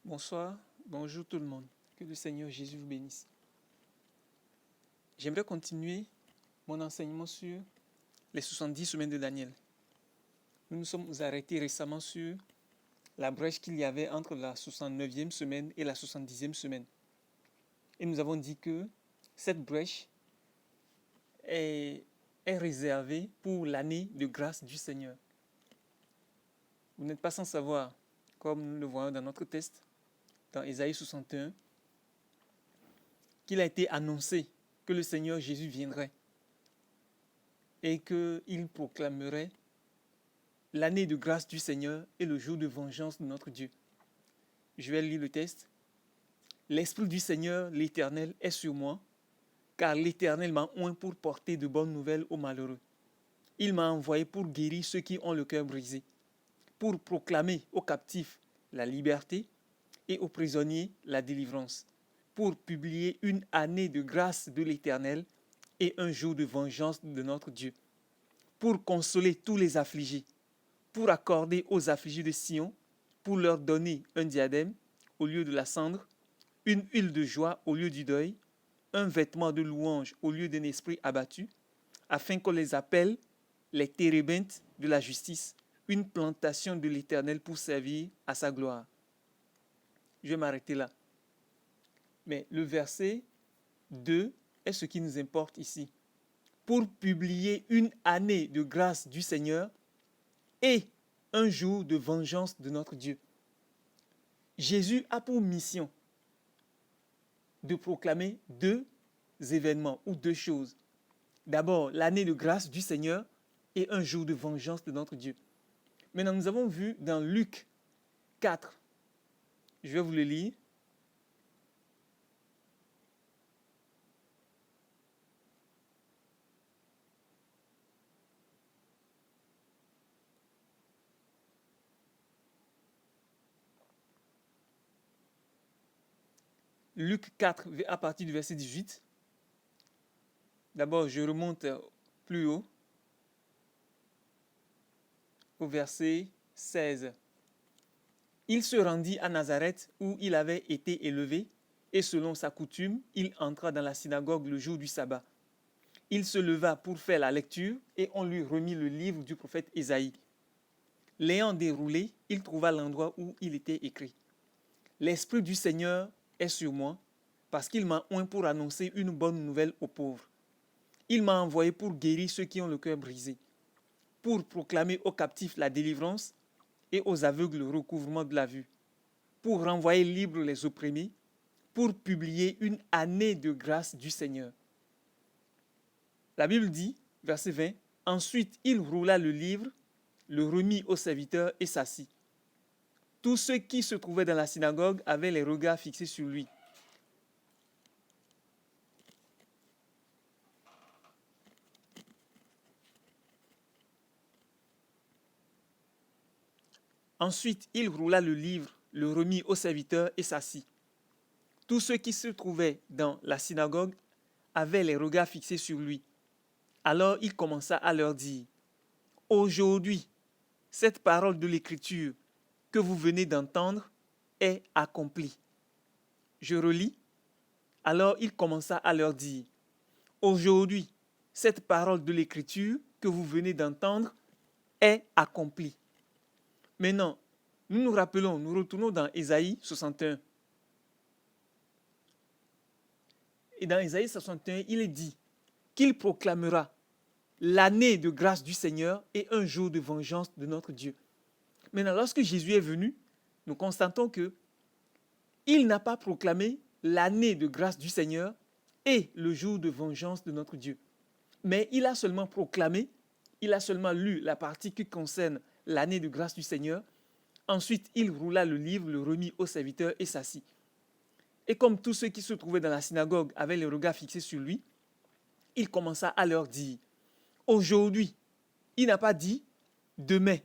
Bonsoir, bonjour tout le monde. Que le Seigneur Jésus vous bénisse. J'aimerais continuer mon enseignement sur les 70 semaines de Daniel. Nous nous sommes arrêtés récemment sur la brèche qu'il y avait entre la 69e semaine et la 70e semaine. Et nous avons dit que cette brèche est réservée pour l'année de grâce du Seigneur. Vous n'êtes pas sans savoir, comme nous le voyons dans notre texte, dans Ésaïe 61, qu'il a été annoncé que le Seigneur Jésus viendrait et qu'il proclamerait l'année de grâce du Seigneur et le jour de vengeance de notre Dieu. Je vais lire le texte. L'Esprit du Seigneur, l'Éternel, est sur moi, car l'Éternel m'a oint pour porter de bonnes nouvelles aux malheureux. Il m'a envoyé pour guérir ceux qui ont le cœur brisé, pour proclamer aux captifs la liberté et aux prisonniers la délivrance, pour publier une année de grâce de l'Éternel et un jour de vengeance de notre Dieu, pour consoler tous les affligés, pour accorder aux affligés de Sion, pour leur donner un diadème au lieu de la cendre, une huile de joie au lieu du deuil, un vêtement de louange au lieu d'un esprit abattu, afin qu'on les appelle les térébintes de la justice, une plantation de l'Éternel pour servir à sa gloire. Je vais m'arrêter là. Mais le verset 2 est ce qui nous importe ici. Pour publier une année de grâce du Seigneur et un jour de vengeance de notre Dieu. Jésus a pour mission de proclamer deux événements ou deux choses. D'abord, l'année de grâce du Seigneur et un jour de vengeance de notre Dieu. Maintenant, nous avons vu dans Luc 4, je vais vous le lire. Luc 4, à partir du verset 18. D'abord, je remonte plus haut, au verset 16. Il se rendit à Nazareth où il avait été élevé, et selon sa coutume, il entra dans la synagogue le jour du sabbat. Il se leva pour faire la lecture, et on lui remit le livre du prophète Ésaïe. L'ayant déroulé, il trouva l'endroit où il était écrit. L'Esprit du Seigneur est sur moi, parce qu'il m'a oint pour annoncer une bonne nouvelle aux pauvres. Il m'a envoyé pour guérir ceux qui ont le cœur brisé, pour proclamer aux captifs la délivrance et aux aveugles le recouvrement de la vue, pour renvoyer libres les opprimés, pour publier une année de grâce du Seigneur. La Bible dit, verset 20, « Ensuite il roula le livre, le remit au serviteur et s'assit. Tous ceux qui se trouvaient dans la synagogue avaient les regards fixés sur lui. Ensuite, il roula le livre, le remit au serviteur et s'assit. Tous ceux qui se trouvaient dans la synagogue avaient les regards fixés sur lui. Alors il commença à leur dire, « Aujourd'hui, cette parole de l'Écriture que vous venez d'entendre est accomplie. » Je relis. Alors il commença à leur dire, « Aujourd'hui, cette parole de l'Écriture que vous venez d'entendre est accomplie. » Maintenant, nous nous rappelons, nous retournons dans Ésaïe 61. Et dans Ésaïe 61, il est dit qu'il proclamera l'année de grâce du Seigneur et un jour de vengeance de notre Dieu. Maintenant, lorsque Jésus est venu, nous constatons que il n'a pas proclamé l'année de grâce du Seigneur et le jour de vengeance de notre Dieu. Mais il a seulement proclamé, il a seulement lu la partie qui concerne l'année de grâce du Seigneur. Ensuite, il roula le livre, le remit au serviteur et s'assit. Et comme tous ceux qui se trouvaient dans la synagogue avaient les regards fixés sur lui, il commença à leur dire, « Aujourd'hui », il n'a pas dit « demain »,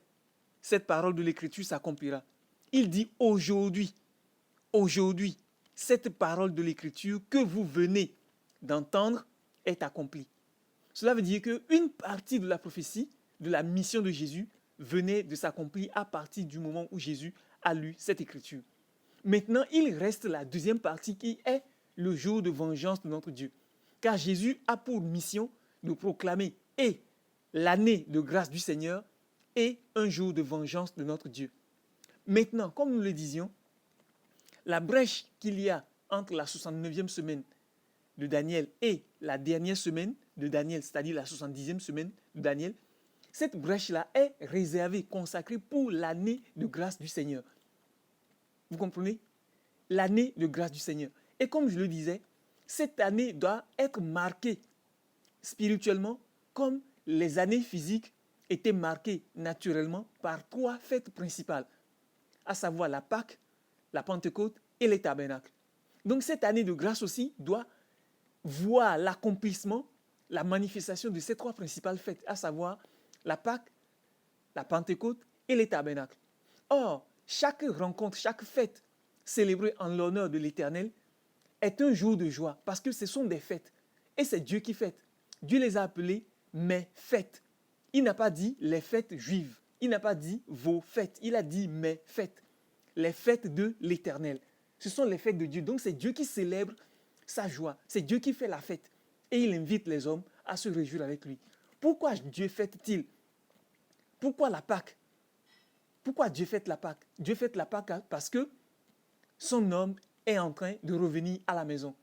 cette parole de l'Écriture s'accomplira. Il dit « aujourd'hui ». Aujourd'hui, cette parole de l'Écriture que vous venez d'entendre est accomplie. Cela veut dire qu'une partie de la prophétie, de la mission de Jésus, venait de s'accomplir à partir du moment où Jésus a lu cette Écriture. Maintenant, il reste la deuxième partie qui est le jour de vengeance de notre Dieu. Car Jésus a pour mission de proclamer et l'année de grâce du Seigneur et un jour de vengeance de notre Dieu. Maintenant, comme nous le disions, la brèche qu'il y a entre la 69e semaine de Daniel et la dernière semaine de Daniel, c'est-à-dire la 70e semaine de Daniel, cette brèche-là est réservée, consacrée pour l'année de grâce du Seigneur. Vous comprenez? L'année de grâce du Seigneur. Et comme je le disais, cette année doit être marquée spirituellement comme les années physiques étaient marquées naturellement par 3 fêtes principales, à savoir la Pâque, la Pentecôte et les tabernacles. Donc cette année de grâce aussi doit voir l'accomplissement, la manifestation de ces 3 principales fêtes, à savoir la Pâque, la Pentecôte et les tabernacles. Or, chaque rencontre, chaque fête célébrée en l'honneur de l'Éternel est un jour de joie parce que ce sont des fêtes. Et c'est Dieu qui fête. Dieu les a appelées mes fêtes. Il n'a pas dit les fêtes juives. Il n'a pas dit vos fêtes. Il a dit mes fêtes. Les fêtes de l'Éternel. Ce sont les fêtes de Dieu. Donc c'est Dieu qui célèbre sa joie. C'est Dieu qui fait la fête. Et il invite les hommes à se réjouir avec lui. Pourquoi Dieu fête-t-il? Pourquoi la Pâque? Pourquoi Dieu fête la Pâque? Dieu fête la Pâque parce que son homme est en train de revenir à la maison.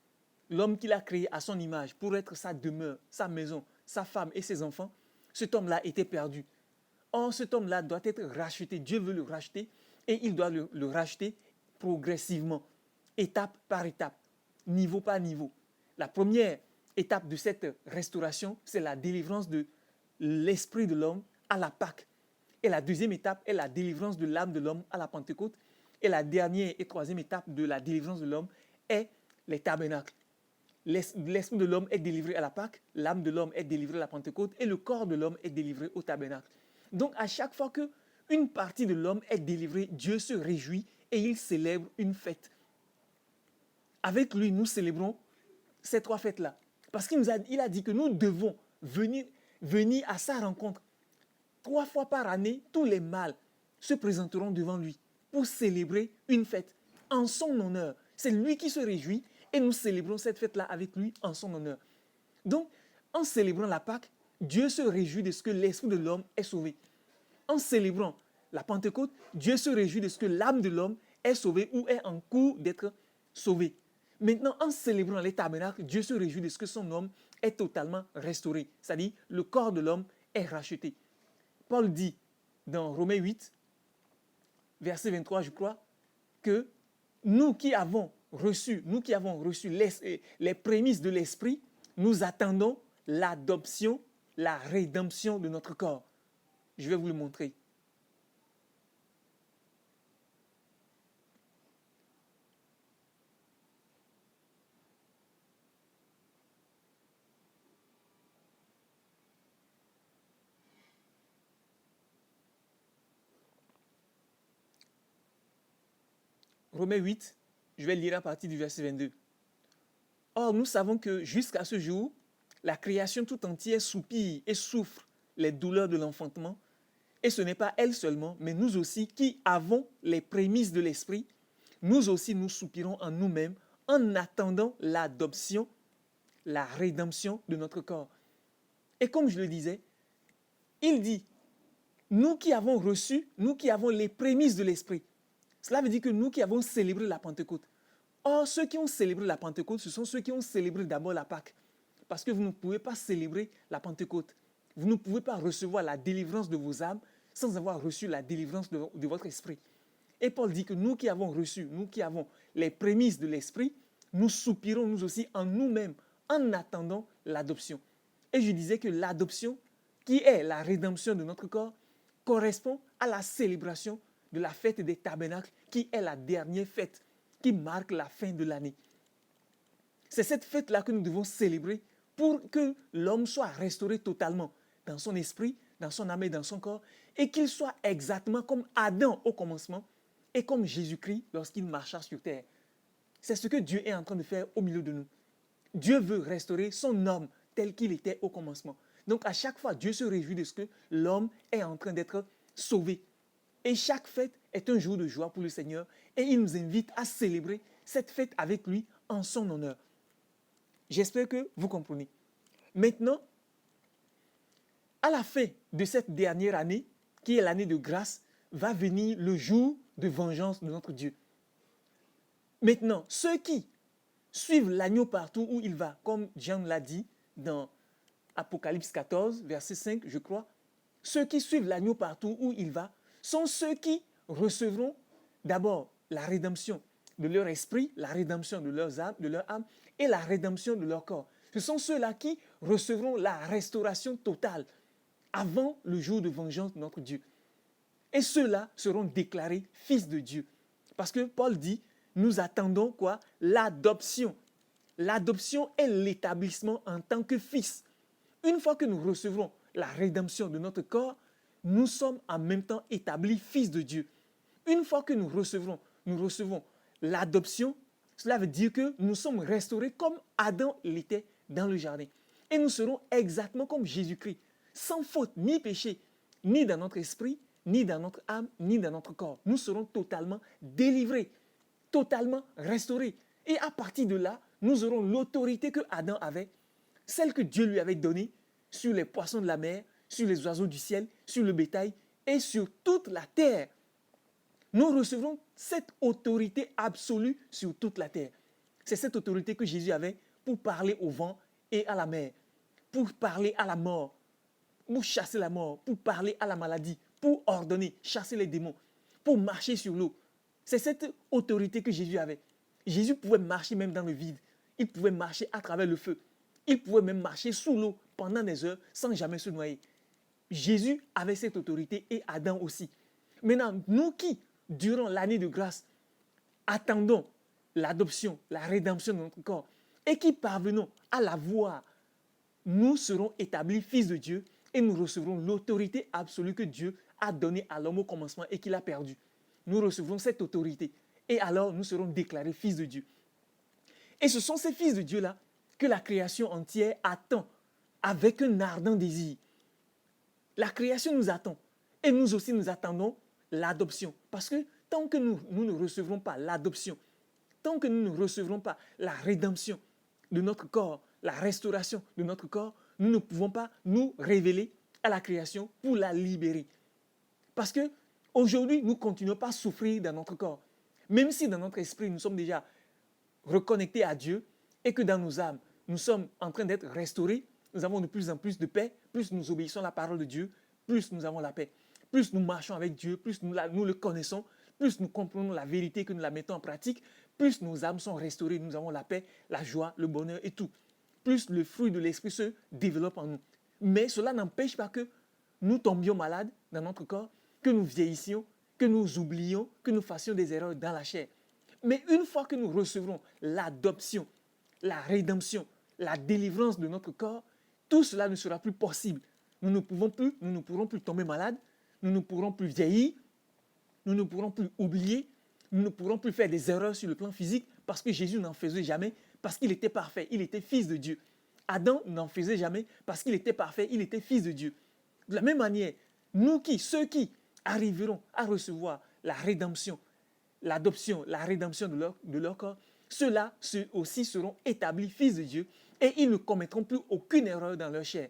L'homme qu'il a créé à son image pour être sa demeure, sa maison, sa femme et ses enfants, cet homme-là était perdu. Or, cet homme-là doit être racheté. Dieu veut le racheter et il doit le racheter progressivement, étape par étape, niveau par niveau. La première étape de cette restauration, c'est la délivrance de l'esprit de l'homme à la Pâque. Et la deuxième étape est la délivrance de l'âme de l'homme à la Pentecôte. Et la dernière et troisième étape de la délivrance de l'homme est les tabernacles. L'esprit de l'homme est délivré à la Pâque, l'âme de l'homme est délivrée à la Pentecôte et le corps de l'homme est délivré au tabernacle. Donc à chaque fois qu'une partie de l'homme est délivrée, Dieu se réjouit et il célèbre une fête. Avec lui, nous célébrons ces 3 fêtes-là. Parce qu'il a dit que nous devons venir à sa rencontre. 3 fois par année, tous les mâles se présenteront devant lui pour célébrer une fête en son honneur. C'est lui qui se réjouit et nous célébrons cette fête-là avec lui en son honneur. Donc, en célébrant la Pâque, Dieu se réjouit de ce que l'esprit de l'homme est sauvé. En célébrant la Pentecôte, Dieu se réjouit de ce que l'âme de l'homme est sauvée ou est en cours d'être sauvée. Maintenant, en célébrant les tabernacles, Dieu se réjouit de ce que son homme est totalement restauré. C'est-à-dire, le corps de l'homme est racheté. Paul dit dans Romains 8, verset 23, je crois, que nous qui avons reçu les prémices de l'Esprit, nous attendons l'adoption, la rédemption de notre corps. Je vais vous le montrer. Romains 8, je vais lire à partir du verset 22. Or, nous savons que jusqu'à ce jour, la création tout entière soupire et souffre les douleurs de l'enfantement. Et ce n'est pas elle seulement, mais nous aussi qui avons les prémices de l'Esprit, nous aussi nous soupirons en nous-mêmes en attendant l'adoption, la rédemption de notre corps. Et comme je le disais, il dit, nous qui avons reçu, nous qui avons les prémices de l'Esprit. Cela veut dire que nous qui avons célébré la Pentecôte. Or, ceux qui ont célébré la Pentecôte, ce sont ceux qui ont célébré d'abord la Pâque. Parce que vous ne pouvez pas célébrer la Pentecôte. Vous ne pouvez pas recevoir la délivrance de vos âmes sans avoir reçu la délivrance de votre esprit. Et Paul dit que nous qui avons reçu, nous qui avons les prémices de l'esprit, nous soupirons nous aussi en nous-mêmes en attendant l'adoption. Et je disais que l'adoption, qui est la rédemption de notre corps, correspond à la célébration de la fête des tabernacles, qui est la dernière fête qui marque la fin de l'année. C'est cette fête-là que nous devons célébrer pour que l'homme soit restauré totalement dans son esprit, dans son âme et dans son corps, et qu'il soit exactement comme Adam au commencement et comme Jésus-Christ lorsqu'il marcha sur terre. C'est ce que Dieu est en train de faire au milieu de nous. Dieu veut restaurer son homme tel qu'il était au commencement. Donc à chaque fois, Dieu se réjouit de ce que l'homme est en train d'être sauvé. Et chaque fête est un jour de joie pour le Seigneur. Et il nous invite à célébrer cette fête avec lui en son honneur. J'espère que vous comprenez. Maintenant, à la fin de cette dernière année, qui est l'année de grâce, va venir le jour de vengeance de notre Dieu. Maintenant, ceux qui suivent l'agneau partout où il va, comme Jean l'a dit dans Apocalypse 14, verset 5, je crois, ceux qui suivent l'agneau partout où il va sont ceux qui recevront d'abord la rédemption de leur esprit, la rédemption de leur âme et la rédemption de leur corps. Ce sont ceux-là qui recevront la restauration totale avant le jour de vengeance de notre Dieu. Et ceux-là seront déclarés fils de Dieu. Parce que Paul dit, nous attendons quoi? L'adoption. L'adoption est l'établissement en tant que fils. Une fois que nous recevrons la rédemption de notre corps, nous sommes en même temps établis fils de Dieu. Une fois que nous recevons l'adoption, cela veut dire que nous sommes restaurés comme Adam l'était dans le jardin. Et nous serons exactement comme Jésus-Christ, sans faute ni péché, ni dans notre esprit, ni dans notre âme, ni dans notre corps. Nous serons totalement délivrés, totalement restaurés. Et à partir de là, nous aurons l'autorité que Adam avait, celle que Dieu lui avait donnée sur les poissons de la mer, sur les oiseaux du ciel, sur le bétail et sur toute la terre. Nous recevrons cette autorité absolue sur toute la terre. C'est cette autorité que Jésus avait pour parler au vent et à la mer, pour parler à la mort, pour chasser la mort, pour parler à la maladie, pour ordonner, chasser les démons, pour marcher sur l'eau. C'est cette autorité que Jésus avait. Jésus pouvait marcher même dans le vide. Il pouvait marcher à travers le feu. Il pouvait même marcher sous l'eau pendant des heures sans jamais se noyer. Jésus avait cette autorité et Adam aussi. Maintenant, nous qui, durant l'année de grâce, attendons l'adoption, la rédemption de notre corps et qui parvenons à la voir, nous serons établis fils de Dieu et nous recevrons l'autorité absolue que Dieu a donnée à l'homme au commencement et qu'il a perdue. Nous recevrons cette autorité et alors nous serons déclarés fils de Dieu. Et ce sont ces fils de Dieu-là que la création entière attend avec un ardent désir. La création nous attend et nous aussi nous attendons l'adoption. Parce que tant que nous ne recevrons pas l'adoption, tant que nous ne recevrons pas la rédemption de notre corps, la restauration de notre corps, nous ne pouvons pas nous révéler à la création pour la libérer. Parce que aujourd'hui, nous ne continuons pas à souffrir dans notre corps. Même si dans notre esprit, nous sommes déjà reconnectés à Dieu et que dans nos âmes, nous sommes en train d'être restaurés, nous avons de plus en plus de paix, plus nous obéissons à la parole de Dieu, plus nous avons la paix. Plus nous marchons avec Dieu, plus nous le connaissons, plus nous comprenons la vérité, que nous la mettons en pratique, plus nos âmes sont restaurées, nous avons la paix, la joie, le bonheur et tout. Plus le fruit de l'esprit se développe en nous. Mais cela n'empêche pas que nous tombions malades dans notre corps, que nous vieillissions, que nous oublions, que nous fassions des erreurs dans la chair. Mais une fois que nous recevrons l'adoption, la rédemption, la délivrance de notre corps, tout cela ne sera plus possible. Nous ne pourrons plus tomber malades, nous ne pourrons plus vieillir, nous ne pourrons plus oublier, nous ne pourrons plus faire des erreurs sur le plan physique parce que Jésus n'en faisait jamais, parce qu'il était parfait, il était fils de Dieu. Adam n'en faisait jamais parce qu'il était parfait, il était fils de Dieu. De la même manière, ceux qui arriveront à recevoir la rédemption, l'adoption, la rédemption de leur corps, ceux-là aussi seront établis fils de Dieu et ils ne commettront plus aucune erreur dans leur chair.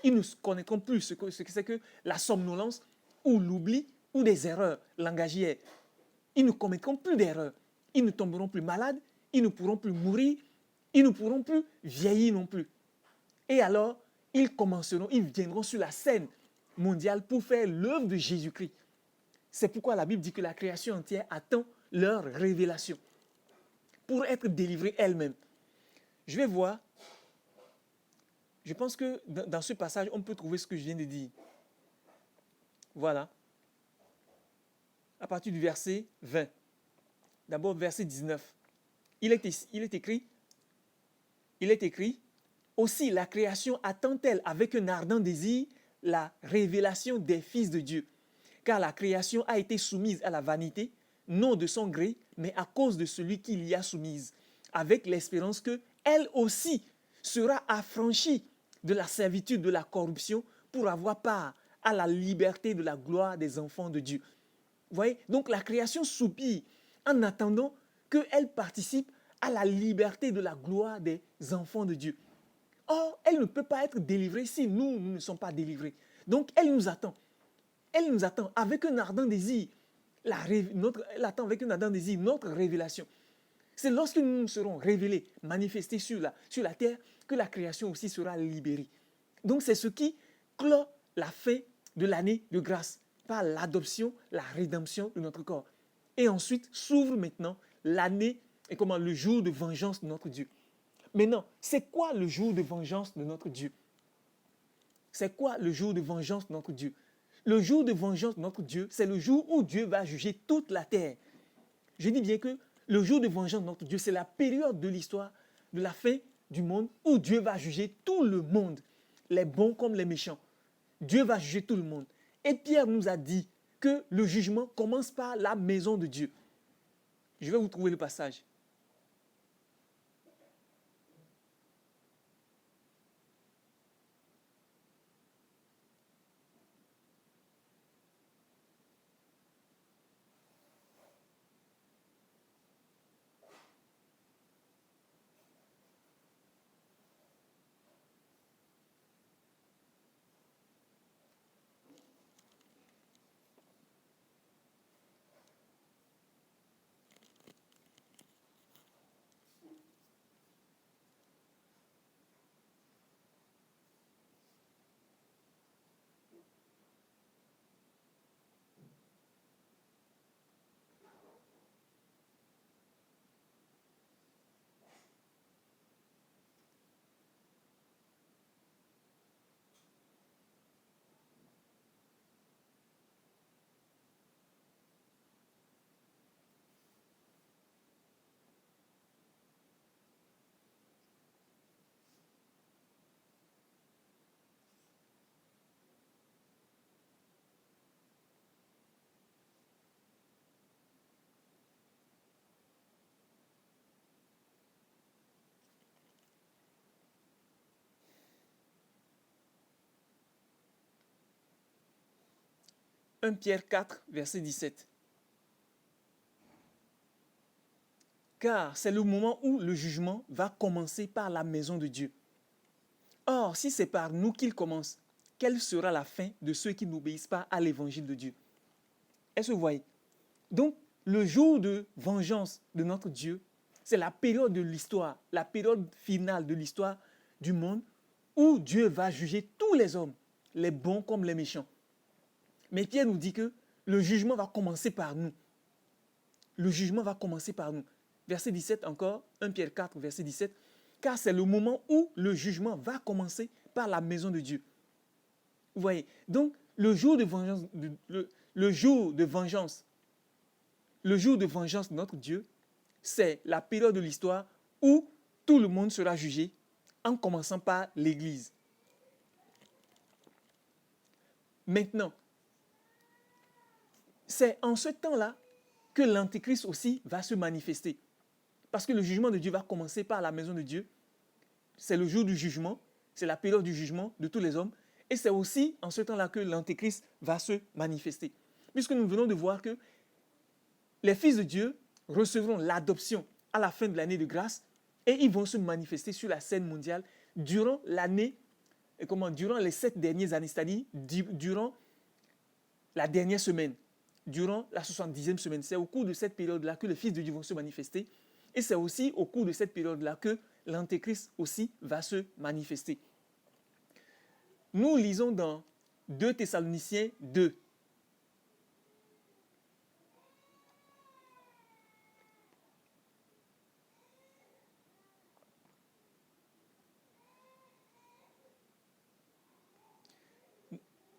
Ils ne connaîtront plus ce que c'est que la somnolence ou l'oubli ou des erreurs langagières. Ils ne commettront plus d'erreurs. Ils ne tomberont plus malades, ils ne pourront plus mourir, ils ne pourront plus vieillir non plus. Et alors, ils viendront sur la scène mondiale pour faire l'œuvre de Jésus-Christ. C'est pourquoi la Bible dit que la création entière attend leur révélation pour être délivrée elle-même. Je vais voir. Je pense que dans ce passage, on peut trouver ce que je viens de dire. Voilà. À partir du verset 20. D'abord, verset 19. Il est écrit, aussi la création attend-elle avec un ardent désir la révélation des fils de Dieu. Car la création a été soumise à la vanité, non de son gré, mais à cause de celui qui l'y a soumise, avec l'espérance que elle aussi sera affranchie de la servitude de la corruption pour avoir part à la liberté de la gloire des enfants de Dieu. C'est pourquoi la Bible dit que la création entière attend leur révélation pour être délivrée elle-même. Je vais voir. À partir du verset 20. D'abord, verset 19. Il est écrit, aussi la création attend-elle avec un ardent désir la révélation des fils de Dieu. Car la création a été soumise à la vanité, non de son gré, mais à cause de celui qui l'y a soumise, avec l'espérance que elle aussi sera affranchie de la servitude de la corruption pour avoir part à la liberté de la gloire des enfants de Dieu. Vous voyez? Donc la création soupire en attendant qu'elle participe à la liberté de la gloire des enfants de Dieu. Or, elle ne peut pas être délivrée si nous ne sommes pas délivrés. Donc, elle nous attend. Elle nous attend avec un ardent désir. Elle attend avec un ardent désir notre révélation. C'est lorsque nous nous serons révélés, manifestés sur la terre, que la création aussi sera libérée. Donc, c'est ce qui clôt la fin de l'année de grâce par l'adoption, la rédemption de notre corps. Et ensuite, s'ouvre maintenant l'année et le jour de vengeance de notre Dieu. Maintenant, c'est quoi le jour de vengeance de notre Dieu? C'est quoi le jour de vengeance de notre Dieu? Le jour de vengeance de notre Dieu, c'est le jour où Dieu va juger toute la terre. Je dis bien que le jour de vengeance de notre Dieu, c'est la période de l'histoire de la fin du monde où Dieu va juger tout le monde, les bons comme les méchants. Dieu va juger tout le monde. Et Pierre nous a dit que le jugement commence par la maison de Dieu. Je vais vous trouver le passage. « 1 Pierre 4, verset 17. Car c'est le moment où le jugement va commencer par la maison de Dieu. Or, si c'est par nous qu'il commence, quelle sera la fin de ceux qui n'obéissent pas à l'évangile de Dieu? » Est-ce que vous voyez? Donc, le jour de vengeance de notre Dieu, c'est la période de l'histoire, la période finale de l'histoire du monde où Dieu va juger tous les hommes, les bons comme les méchants. Mais Pierre nous dit que le jugement va commencer par nous. Le jugement va commencer par nous. Verset 17 encore, 1 Pierre 4, verset 17. Car c'est le moment où le jugement va commencer par la maison de Dieu. Vous voyez? Donc, le jour de vengeance, le jour de vengeance de notre Dieu, c'est la période de l'histoire où tout le monde sera jugé, en commençant par l'Église. Maintenant, c'est en ce temps-là que l'Antéchrist aussi va se manifester. Parce que le jugement de Dieu va commencer par la maison de Dieu. C'est le jour du jugement, c'est la période du jugement de tous les hommes. Et c'est aussi en ce temps-là que l'Antéchrist va se manifester. Puisque nous venons de voir que les fils de Dieu recevront l'adoption à la fin de l'année de grâce et ils vont se manifester sur la scène mondiale durant l'année, durant les 7 dernières années, c'est-à-dire durant la dernière semaine, durant la 70e semaine. C'est au cours de cette période-là que les fils de Dieu vont se manifester. Et c'est aussi au cours de cette période-là que l'Antéchrist aussi va se manifester. Nous lisons dans 2 Thessaloniciens 2.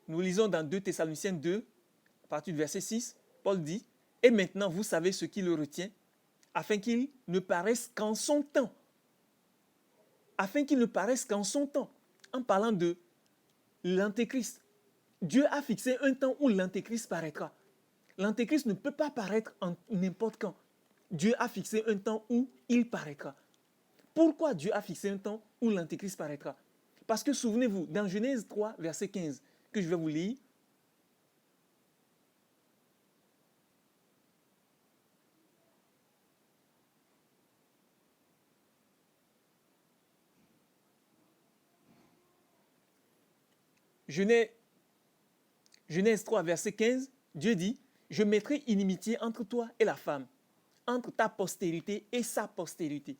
Nous lisons dans 2 Thessaloniciens 2, à partir du verset 6, Paul dit « Et maintenant, vous savez ce qui le retient, afin qu'il ne paraisse qu'en son temps. » Afin qu'il ne paraisse qu'en son temps. En parlant de l'Antéchrist. Dieu a fixé un temps où l'Antéchrist paraîtra. L'Antéchrist ne peut pas paraître en n'importe quand. Dieu a fixé un temps où il paraîtra. Pourquoi Dieu a fixé un temps où l'Antéchrist paraîtra? Parce que souvenez-vous, dans Genèse 3, verset 15, que je vais vous lire, Genèse 3, verset 15, Dieu dit, « Je mettrai inimitié entre toi et la femme, entre ta postérité et sa postérité.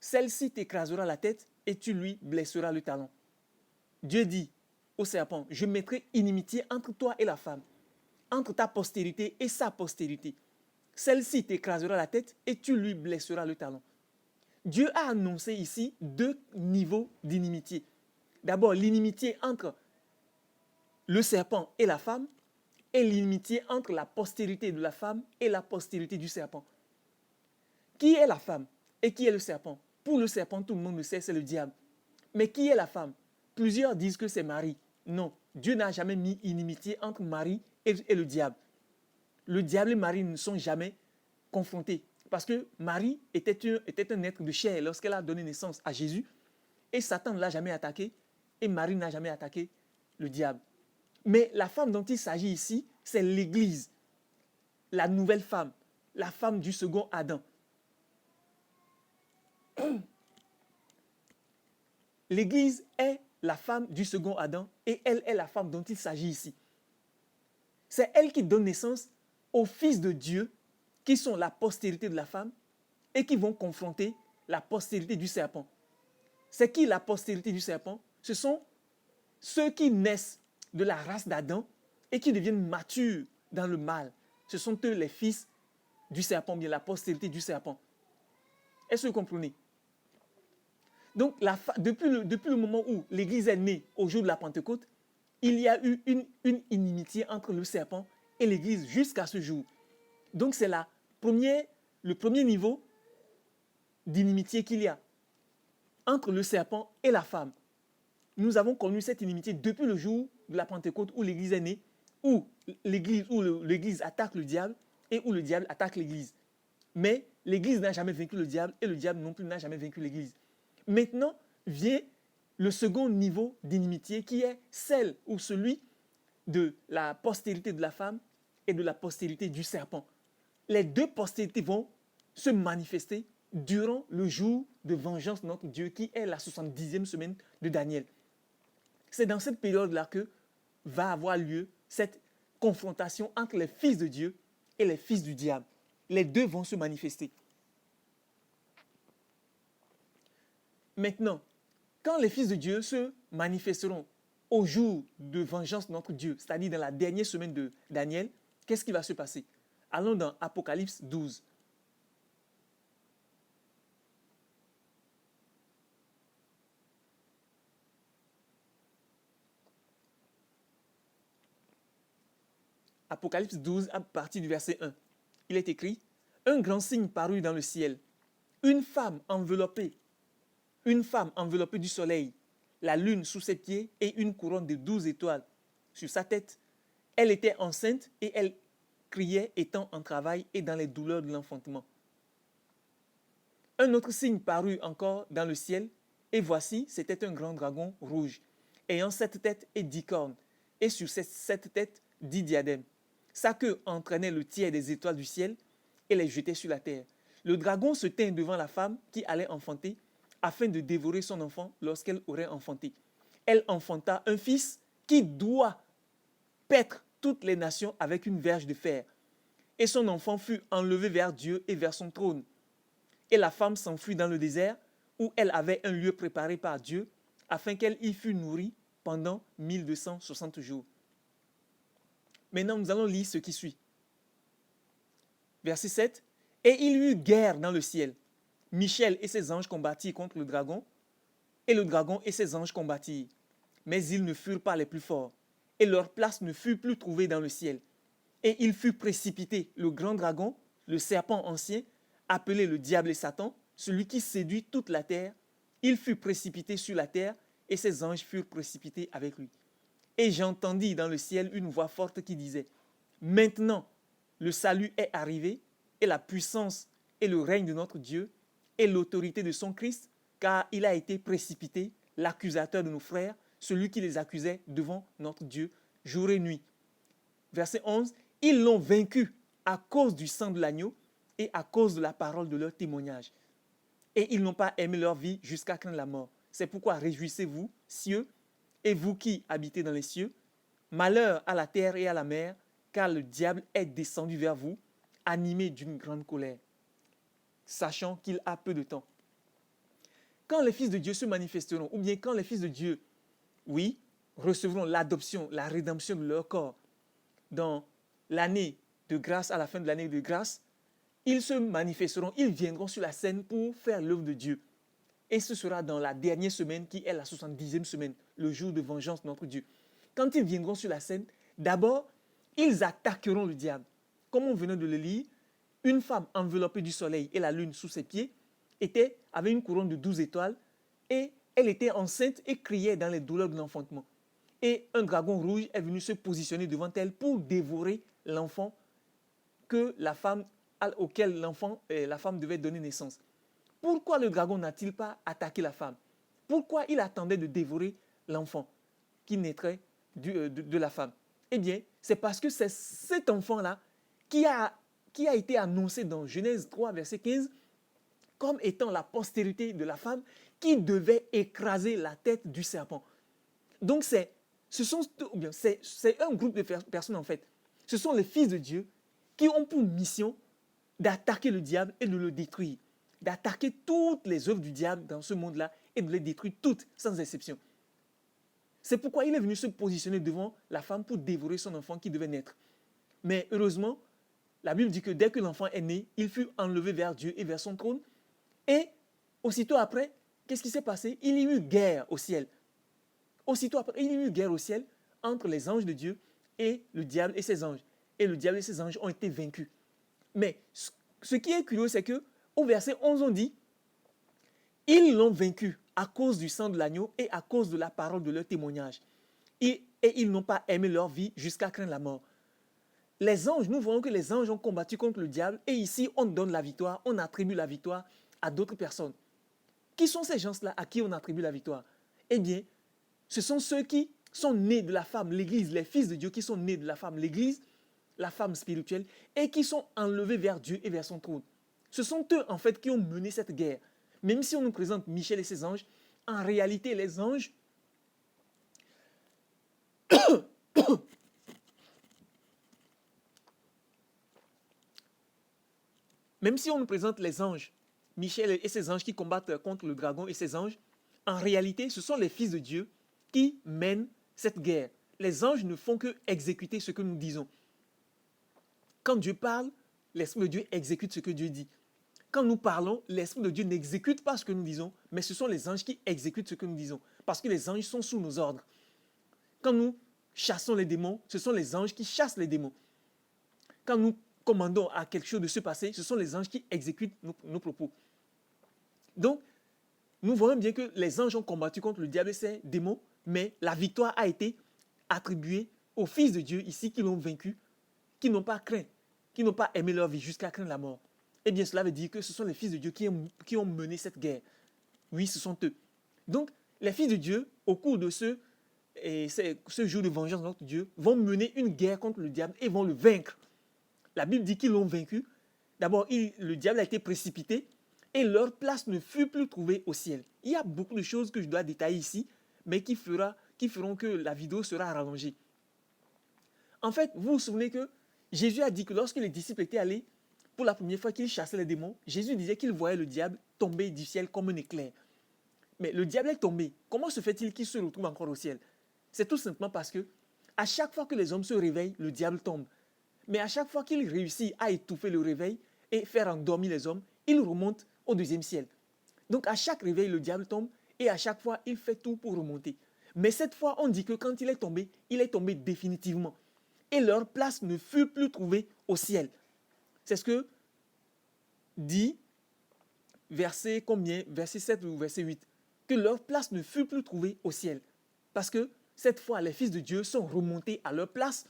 Celle-ci t'écrasera la tête et tu lui blesseras le talon. » Dieu dit au serpent, « Je mettrai inimitié entre toi et la femme, entre ta postérité et sa postérité. Celle-ci t'écrasera la tête et tu lui blesseras le talon. » Dieu a annoncé ici deux niveaux d'inimitié. D'abord, l'inimitié entre le serpent et la femme, et l'inimitié entre la postérité de la femme et la postérité du serpent. Qui est la femme et qui est le serpent? Pour le serpent, tout le monde le sait, c'est le diable. Mais qui est la femme? Plusieurs disent que c'est Marie. Non, Dieu n'a jamais mis inimitié entre Marie et le diable. Le diable et Marie ne sont jamais confrontés. Parce que Marie était un être de chair lorsqu'elle a donné naissance à Jésus. Et Satan ne l'a jamais attaqué. Et Marie n'a jamais attaqué le diable. Mais la femme dont il s'agit ici, c'est l'Église. La nouvelle femme. La femme du second Adam. L'Église est la femme du second Adam et elle est la femme dont il s'agit ici. C'est elle qui donne naissance aux fils de Dieu qui sont la postérité de la femme et qui vont confronter la postérité du serpent. C'est qui la postérité du serpent? Ce sont ceux qui naissent de la race d'Adam et qui deviennent matures dans le mal. Ce sont eux les fils du serpent, bien la postérité du serpent. Est-ce que vous comprenez? Donc, depuis le moment où l'Église est née au jour de la Pentecôte, il y a eu une inimitié entre le serpent et l'Église jusqu'à ce jour. Donc, c'est le premier niveau d'inimitié qu'il y a entre le serpent et la femme. Nous avons connu cette inimitié depuis le jour de la Pentecôte où l'Église est née, où l'Église attaque le diable et où le diable attaque l'Église. Mais l'Église n'a jamais vaincu le diable et le diable non plus n'a jamais vaincu l'Église. Maintenant vient le second niveau d'inimitié qui est celle ou celui de la postérité de la femme et de la postérité du serpent. Les deux postérités vont se manifester durant le jour de vengeance de notre Dieu qui est la 70e semaine de Daniel. C'est dans cette période-là que va avoir lieu cette confrontation entre les fils de Dieu et les fils du diable. Les deux vont se manifester. Maintenant, quand les fils de Dieu se manifesteront au jour de vengeance de notre Dieu, c'est-à-dire dans la dernière semaine de Daniel, qu'est-ce qui va se passer? Allons dans Apocalypse 12. Apocalypse 12, à partir du verset 1. Il est écrit, « Un grand signe parut dans le ciel, une femme enveloppée du soleil, la lune sous ses pieds et une couronne de 12 étoiles sur sa tête. Elle était enceinte et elle criait étant en travail et dans les douleurs de l'enfantement. Un autre signe parut encore dans le ciel, et voici, c'était un grand dragon rouge, ayant 7 têtes et 10 cornes, et sur ces 7 têtes 10 diadèmes. Sa queue entraînait le tiers des étoiles du ciel et les jetait sur la terre. Le dragon se tint devant la femme qui allait enfanter, afin de dévorer son enfant lorsqu'elle aurait enfanté. Elle enfanta un fils qui doit paître toutes les nations avec une verge de fer. Et son enfant fut enlevé vers Dieu et vers son trône. Et la femme s'enfuit dans le désert, où elle avait un lieu préparé par Dieu, afin qu'elle y fût nourrie pendant 1260 jours. Maintenant, nous allons lire ce qui suit. Verset 7. Et il y eut guerre dans le ciel. Michel et ses anges combattirent contre le dragon, et le dragon et ses anges combattirent. Mais ils ne furent pas les plus forts, et leur place ne fut plus trouvée dans le ciel. Et il fut précipité, le grand dragon, le serpent ancien, appelé le diable et Satan, celui qui séduit toute la terre. Il fut précipité sur la terre, et ses anges furent précipités avec lui. Et j'entendis dans le ciel une voix forte qui disait, « Maintenant, le salut est arrivé, et la puissance et le règne de notre Dieu, et l'autorité de son Christ, car il a été précipité, l'accusateur de nos frères, celui qui les accusait devant notre Dieu, jour et nuit. » Verset 11, « Ils l'ont vaincu à cause du sang de l'agneau et à cause de la parole de leur témoignage. Et ils n'ont pas aimé leur vie jusqu'à craindre la mort. C'est pourquoi réjouissez-vous, cieux, et vous qui habitez dans les cieux, malheur à la terre et à la mer, car le diable est descendu vers vous, animé d'une grande colère, sachant qu'il a peu de temps. Quand les fils de Dieu se manifesteront, ou bien quand les fils de Dieu, oui, recevront l'adoption, la rédemption de leur corps dans l'année de grâce, à la fin de l'année de grâce, ils se manifesteront, ils viendront sur la scène pour faire l'œuvre de Dieu. Et ce sera dans la dernière semaine qui est la 70e semaine, le jour de vengeance de notre Dieu. Quand ils viendront sur la scène, d'abord, ils attaqueront le diable. Comme on venait de le lire, une femme enveloppée du soleil et la lune sous ses pieds avait une couronne de 12 étoiles et elle était enceinte et criait dans les douleurs de l'enfantement. Et un dragon rouge est venu se positionner devant elle pour dévorer l'enfant auquel la femme devait donner naissance. Pourquoi le dragon n'a-t-il pas attaqué la femme? Pourquoi il attendait de dévorer l'enfant qui naîtrait de la femme? Eh bien, c'est parce que c'est cet enfant-là qui a été annoncé dans Genèse 3, verset 15, comme étant la postérité de la femme qui devait écraser la tête du serpent. Donc, c'est un groupe de personnes, en fait. Ce sont les fils de Dieu qui ont pour mission d'attaquer le diable et de le détruire. D'attaquer toutes les œuvres du diable dans ce monde-là et de les détruire toutes, sans exception. C'est pourquoi il est venu se positionner devant la femme pour dévorer son enfant qui devait naître. Mais heureusement, la Bible dit que dès que l'enfant est né, il fut enlevé vers Dieu et vers son trône. Et aussitôt après, qu'est-ce qui s'est passé? Il y eut guerre au ciel. Aussitôt après, il y eut guerre au ciel entre les anges de Dieu et le diable et ses anges. Et le diable et ses anges ont été vaincus. Mais ce qui est curieux, c'est que au verset 11, on dit « Ils l'ont vaincu à cause du sang de l'agneau et à cause de la parole de leur témoignage. Et ils n'ont pas aimé leur vie jusqu'à craindre la mort. » Les anges, nous voyons que les anges ont combattu contre le diable et ici, on donne la victoire, on attribue la victoire à d'autres personnes. Qui sont ces gens-là à qui on attribue la victoire? Eh bien, ce sont ceux qui sont nés de la femme, l'Église, les fils de Dieu qui sont nés de la femme, l'Église, la femme spirituelle, et qui sont enlevés vers Dieu et vers son trône. Ce sont eux, en fait, qui ont mené cette guerre. Même si on nous présente Michel et ses anges, en réalité, les anges, même si on nous présente les anges, Michel et ses anges qui combattent contre le dragon et ses anges, en réalité, ce sont les fils de Dieu qui mènent cette guerre. Les anges ne font que exécuter ce que nous disons. Quand Dieu parle, l'Esprit de Dieu exécute ce que Dieu dit. Quand nous parlons, l'Esprit de Dieu n'exécute pas ce que nous disons, mais ce sont les anges qui exécutent ce que nous disons. Parce que les anges sont sous nos ordres. Quand nous chassons les démons, ce sont les anges qui chassent les démons. Quand nous commandons à quelque chose de se passer, ce sont les anges qui exécutent nos propos. Donc, nous voyons bien que les anges ont combattu contre le diable et ses démons, mais la victoire a été attribuée aux fils de Dieu ici qui l'ont vaincu, qui n'ont pas craint, qui n'ont pas aimé leur vie jusqu'à craindre la mort. Eh bien, cela veut dire que ce sont les fils de Dieu qui ont mené cette guerre. Oui, ce sont eux. Donc, les fils de Dieu, au cours de ce jour de vengeance de notre Dieu, vont mener une guerre contre le diable et vont le vaincre. La Bible dit qu'ils l'ont vaincu. D'abord, le diable a été précipité et leur place ne fut plus trouvée au ciel. Il y a beaucoup de choses que je dois détailler ici, mais qui feront que la vidéo sera rallongée. En fait, vous vous souvenez que Jésus a dit que lorsque les disciples étaient allés, pour la première fois qu'ils chassaient les démons, Jésus disait qu'il voyait le diable tomber du ciel comme un éclair. Mais le diable est tombé. Comment se fait-il qu'il se retrouve encore au ciel? C'est tout simplement parce que à chaque fois que les hommes se réveillent, le diable tombe. Mais à chaque fois qu'il réussit à étouffer le réveil et faire endormir les hommes, il remonte au deuxième ciel. Donc à chaque réveil, le diable tombe et à chaque fois, il fait tout pour remonter. Mais cette fois, on dit que quand il est tombé définitivement. Et leur place ne fut plus trouvée au ciel. C'est ce que dit verset 7 ou verset 8. Que leur place ne fut plus trouvée au ciel. Parce que cette fois, les fils de Dieu sont remontés à leur place.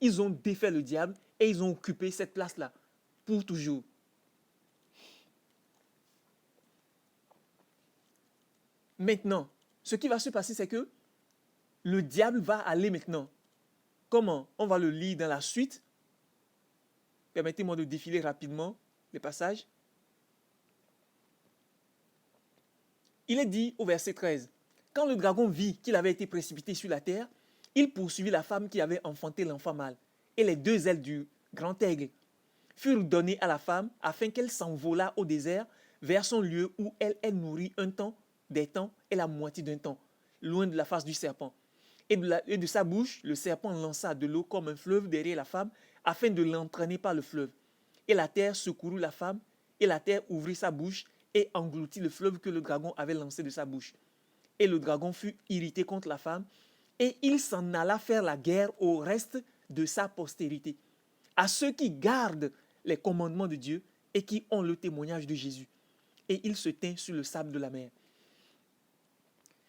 Ils ont défait le diable et ils ont occupé cette place-là pour toujours. Maintenant, ce qui va se passer, c'est que le diable va aller maintenant. Comment? On va le lire dans la suite. Permettez-moi de défiler rapidement les passages. Il est dit au verset 13, « quand le dragon vit qu'il avait été précipité sur la terre, il poursuivit la femme qui avait enfanté l'enfant mâle. Et les deux ailes du grand aigle furent données à la femme afin qu'elle s'envolât au désert vers son lieu où elle est nourrie un temps, des temps et la moitié d'un temps, loin de la face du serpent. Et de sa bouche, le serpent lança de l'eau comme un fleuve derrière la femme afin de l'entraîner par le fleuve. Et la terre secourut la femme, et la terre ouvrit sa bouche et engloutit le fleuve que le dragon avait lancé de sa bouche. Et le dragon fut irrité contre la femme, et il s'en alla faire la guerre au reste de sa postérité, à ceux qui gardent les commandements de Dieu et qui ont le témoignage de Jésus. Et il se tint sur le sable de la mer.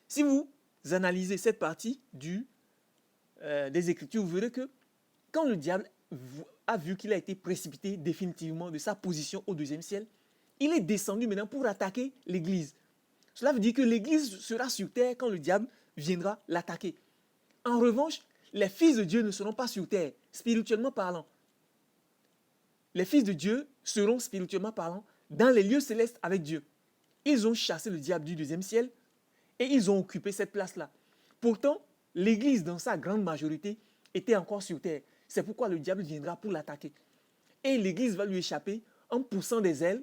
Si vous analysez cette partie des Écritures, vous verrez que quand le diable a vu qu'il a été précipité définitivement de sa position au deuxième ciel, il est descendu maintenant pour attaquer l'Église. Cela veut dire que l'Église sera sur terre quand le diable viendra l'attaquer. En revanche, les fils de Dieu ne seront pas sur terre, spirituellement parlant. Les fils de Dieu seront, spirituellement parlant, dans les lieux célestes avec Dieu. Ils ont chassé le diable du deuxième ciel et ils ont occupé cette place-là. Pourtant, l'Église, dans sa grande majorité, était encore sur terre. C'est pourquoi le diable viendra pour l'attaquer. Et l'Église va lui échapper en poussant des ailes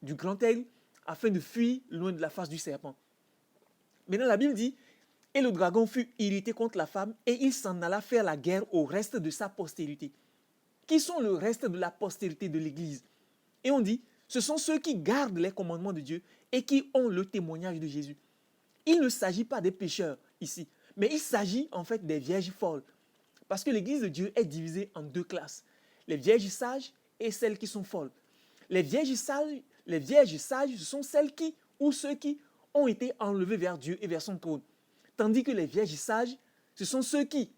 du grand aigle afin de fuir loin de la face du serpent. Maintenant, la Bible dit, et le dragon fut irrité contre la femme et il s'en alla faire la guerre au reste de sa postérité. Qui sont le reste de la postérité de l'Église? Et on dit, ce sont ceux qui gardent les commandements de Dieu et qui ont le témoignage de Jésus. Il ne s'agit pas des pécheurs ici, mais il s'agit en fait des vierges folles. Parce que l'Église de Dieu est divisée en deux classes. Les vierges sages et celles qui sont folles. Les vierges sages, ce sont celles qui, ou ceux qui ont été enlevés vers Dieu et vers son trône. Tandis que les vierges sages, ce sont ceux qui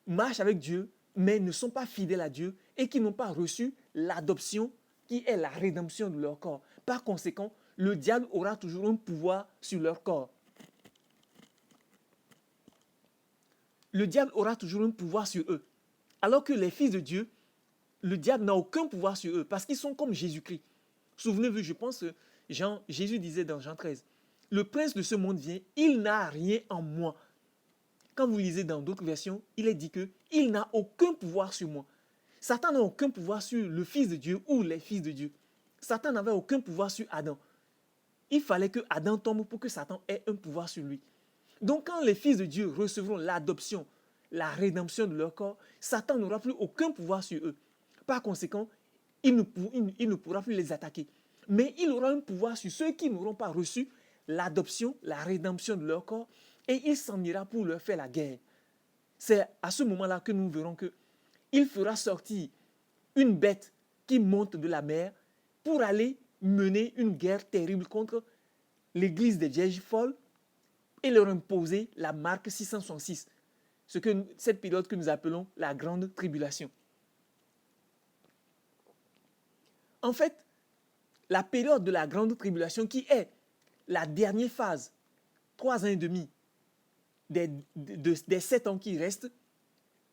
marchent avec Dieu, mais ne sont pas fidèles à Dieu et qui n'ont pas reçu l'adoption qui est la rédemption de leur corps. Par conséquent, le diable aura toujours un pouvoir sur leur corps. Le diable aura toujours un pouvoir sur eux. Alors que les fils de Dieu, le diable n'a aucun pouvoir sur eux parce qu'ils sont comme Jésus-Christ. Souvenez-vous, je pense que Jésus disait dans Jean 13, « Le prince de ce monde vient, il n'a rien en moi. » Quand vous lisez dans d'autres versions, il est dit qu'il n'a aucun pouvoir sur moi. Satan n'a aucun pouvoir sur le Fils de Dieu ou les fils de Dieu. Satan n'avait aucun pouvoir sur Adam. Il fallait que Adam tombe pour que Satan ait un pouvoir sur lui. Donc quand les fils de Dieu recevront l'adoption, la rédemption de leur corps, Satan n'aura plus aucun pouvoir sur eux. Par conséquent, il ne pourra plus les attaquer. Mais il aura un pouvoir sur ceux qui n'auront pas reçu l'adoption, la rédemption de leur corps, et il s'en ira pour leur faire la guerre. C'est à ce moment-là que nous verrons qu'il fera sortir une bête qui monte de la mer pour aller mener une guerre terrible contre l'église des vierges folles et leur imposer la marque 666, cette période que nous appelons la grande tribulation. En fait, la période de la grande tribulation, qui est la dernière phase, 3 ans et demi, des 7 ans qui restent,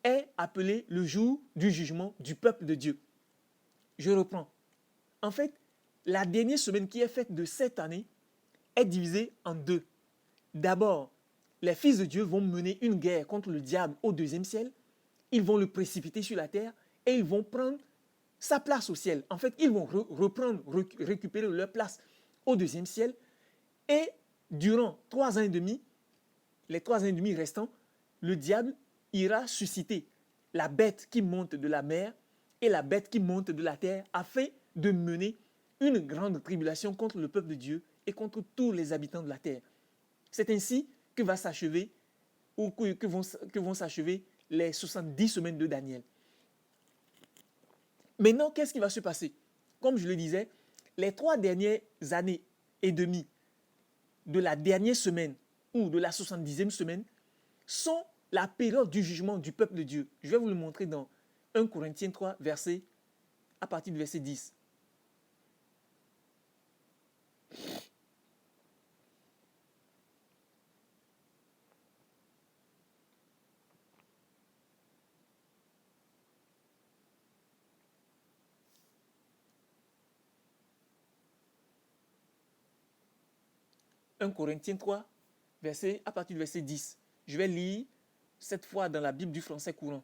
est appelée le jour du jugement du peuple de Dieu. Je reprends. En fait, la dernière semaine qui est faite de cette année est divisée en deux. D'abord, les fils de Dieu vont mener une guerre contre le diable au deuxième ciel. Ils vont le précipiter sur la terre et ils vont prendre sa place au ciel. En fait, ils vont récupérer leur place au deuxième ciel. Et durant 3 ans et demi, les 3 ans et demi restants, le diable ira susciter la bête qui monte de la mer et la bête qui monte de la terre afin de mener une grande tribulation contre le peuple de Dieu et contre tous les habitants de la terre. C'est ainsi que va s'achever ou que vont s'achever les 70 semaines de Daniel. Maintenant, qu'est-ce qui va se passer? Comme je le disais, les 3 dernières années et demie de la dernière semaine ou de la 70e semaine sont la période du jugement du peuple de Dieu. Je vais vous le montrer dans 1 Corinthiens 3, à partir du verset 10. « 1 Corinthiens 3, à partir du verset 10. Je vais lire cette fois dans la Bible du français courant.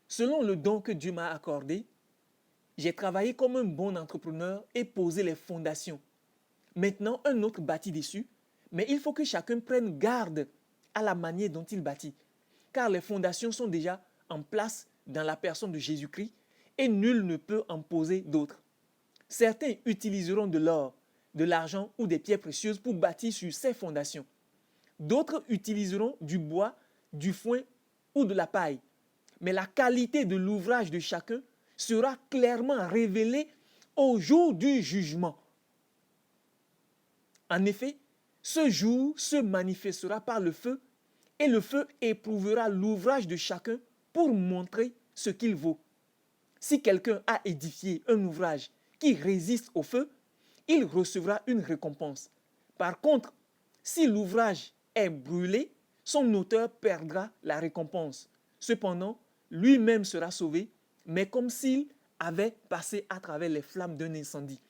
Selon le don que Dieu m'a accordé, j'ai travaillé comme un bon entrepreneur et posé les fondations. Maintenant, un autre bâtit dessus, mais il faut que chacun prenne garde à la manière dont il bâtit, car les fondations sont déjà en place dans la personne de Jésus-Christ et nul ne peut en poser d'autres. Certains utiliseront de l'or, de l'argent ou des pierres précieuses pour bâtir sur ces fondations. D'autres utiliseront du bois, du foin ou de la paille. Mais la qualité de l'ouvrage de chacun sera clairement révélée au jour du jugement. En effet, ce jour se manifestera par le feu, et le feu éprouvera l'ouvrage de chacun pour montrer ce qu'il vaut. Si quelqu'un a édifié un ouvrage qui résiste au feu, il recevra une récompense. Par contre, si l'ouvrage est brûlé, son auteur perdra la récompense. Cependant, lui-même sera sauvé, mais comme s'il avait passé à travers les flammes d'un incendie.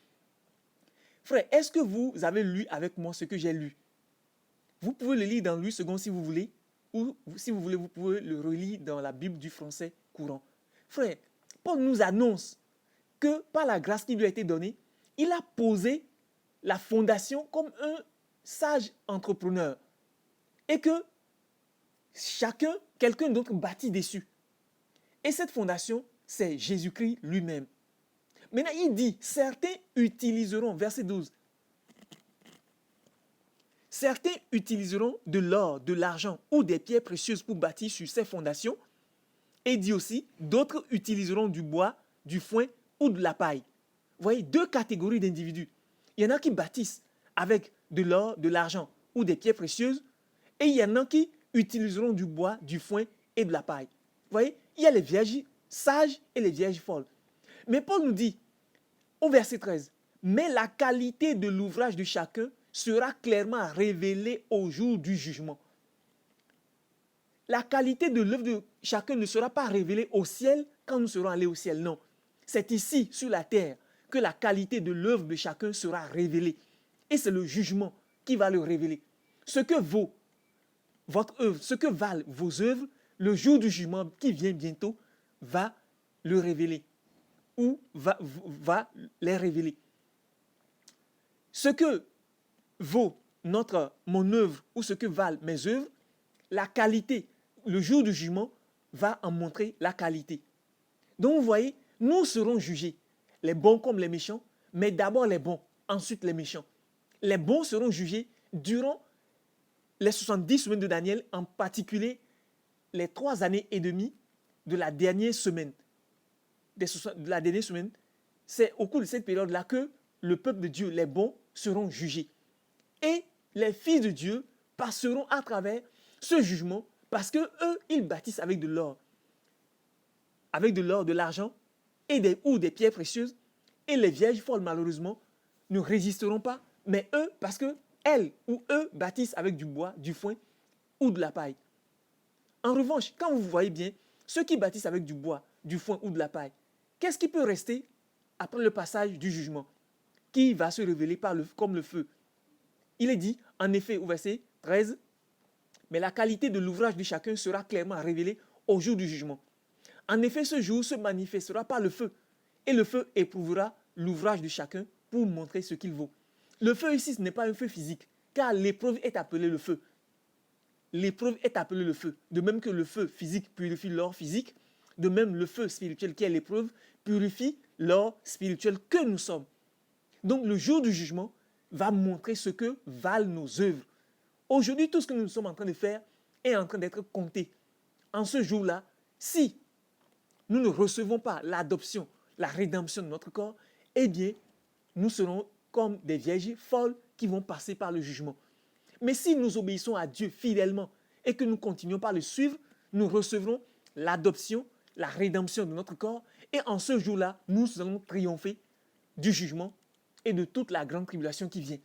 Frère, est-ce que vous avez lu avec moi ce que j'ai lu? Vous pouvez le lire dans Louis II si vous voulez, ou si vous voulez, vous pouvez le relire dans la Bible du français courant. Frère, Paul nous annonce que par la grâce qui lui a été donnée, il a posé la fondation comme un sage entrepreneur et que quelqu'un d'autre bâtit dessus. Et cette fondation, c'est Jésus-Christ lui-même. Maintenant, il dit, certains utiliseront, verset 12, certains utiliseront de l'or, de l'argent ou des pierres précieuses pour bâtir sur ces fondations. Et dit aussi, d'autres utiliseront du bois, du foin ou de la paille. Vous voyez, deux catégories d'individus. Il y en a qui bâtissent avec de l'or, de l'argent ou des pierres précieuses. Et il y en a qui utiliseront du bois, du foin et de la paille. Vous voyez, il y a les vierges sages et les vierges folles. Mais Paul nous dit, au verset 13, « Mais la qualité de l'ouvrage de chacun sera clairement révélée au jour du jugement. » La qualité de l'œuvre de chacun ne sera pas révélée au ciel quand nous serons allés au ciel. Non, c'est ici, sur la terre, que la qualité de l'œuvre de chacun sera révélée. Et c'est le jugement qui va le révéler. Ce que vaut votre œuvre, ce que valent vos œuvres, le jour du jugement qui vient bientôt va le révéler ou va les révéler. Ce que vaut mon œuvre ou ce que valent mes œuvres, la qualité, le jour du jugement va en montrer la qualité. Donc vous voyez, nous serons jugés, les bons comme les méchants, mais d'abord les bons, ensuite les méchants. Les bons seront jugés durant les 70 semaines de Daniel, en particulier les 3 années et demie de la dernière semaine. C'est au cours de cette période-là que le peuple de Dieu, les bons, seront jugés. Et les fils de Dieu passeront à travers ce jugement parce qu'eux, ils bâtissent avec de l'or. Avec de l'or, de l'argent ou des pierres précieuses. Et les vierges folles, malheureusement, ne résisteront pas. Mais eux, parce qu'elles ou eux bâtissent avec du bois, du foin ou de la paille. En revanche, quand vous voyez bien, ceux qui bâtissent avec du bois, du foin ou de la paille, qu'est-ce qui peut rester après le passage du jugement qui va se révéler comme le feu? Il est dit, en effet, au verset 13, « Mais la qualité de l'ouvrage de chacun sera clairement révélée au jour du jugement. En effet, ce jour se manifestera par le feu, et le feu éprouvera l'ouvrage de chacun pour montrer ce qu'il vaut. » Le feu ici, ce n'est pas un feu physique, car l'épreuve est appelée le feu. L'épreuve est appelée le feu. De même que le feu physique purifie l'or physique, de même le feu spirituel qui est l'épreuve purifie l'or spirituel que nous sommes. Donc le jour du jugement va montrer ce que valent nos œuvres. Aujourd'hui, tout ce que nous sommes en train de faire est en train d'être compté. En ce jour-là, si nous ne recevons pas l'adoption, la rédemption de notre corps, eh bien, nous serons comme des vierges folles qui vont passer par le jugement. Mais si nous obéissons à Dieu fidèlement et que nous continuons par le suivre, nous recevrons l'adoption, la rédemption de notre corps. Et en ce jour-là, nous allons triompher du jugement et de toute la grande tribulation qui vient.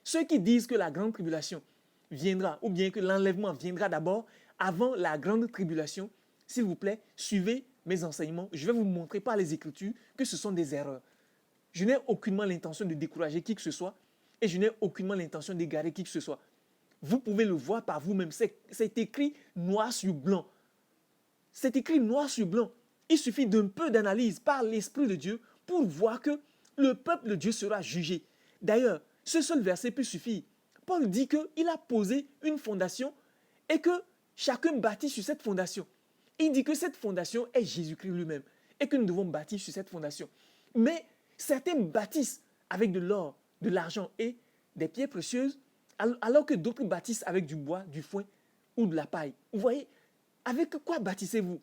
Ceux qui disent que la grande tribulation viendra, ou bien que l'enlèvement viendra d'abord avant la grande tribulation, s'il vous plaît, suivez mes enseignements. Je vais vous montrer par les Écritures que ce sont des erreurs. Je n'ai aucunement l'intention de décourager qui que ce soit et je n'ai aucunement l'intention d'égarer qui que ce soit. Vous pouvez le voir par vous-même. C'est écrit noir sur blanc. C'est écrit noir sur blanc. Il suffit d'un peu d'analyse par l'Esprit de Dieu pour voir que le peuple de Dieu sera jugé. D'ailleurs, ce seul verset peut suffire. Paul dit qu'il a posé une fondation et que chacun bâtit sur cette fondation. Il dit que cette fondation est Jésus-Christ lui-même et que nous devons bâtir sur cette fondation. Mais certains bâtissent avec de l'or, de l'argent et des pierres précieuses, alors que d'autres bâtissent avec du bois, du foin ou de la paille. Vous voyez, avec quoi bâtissez-vous?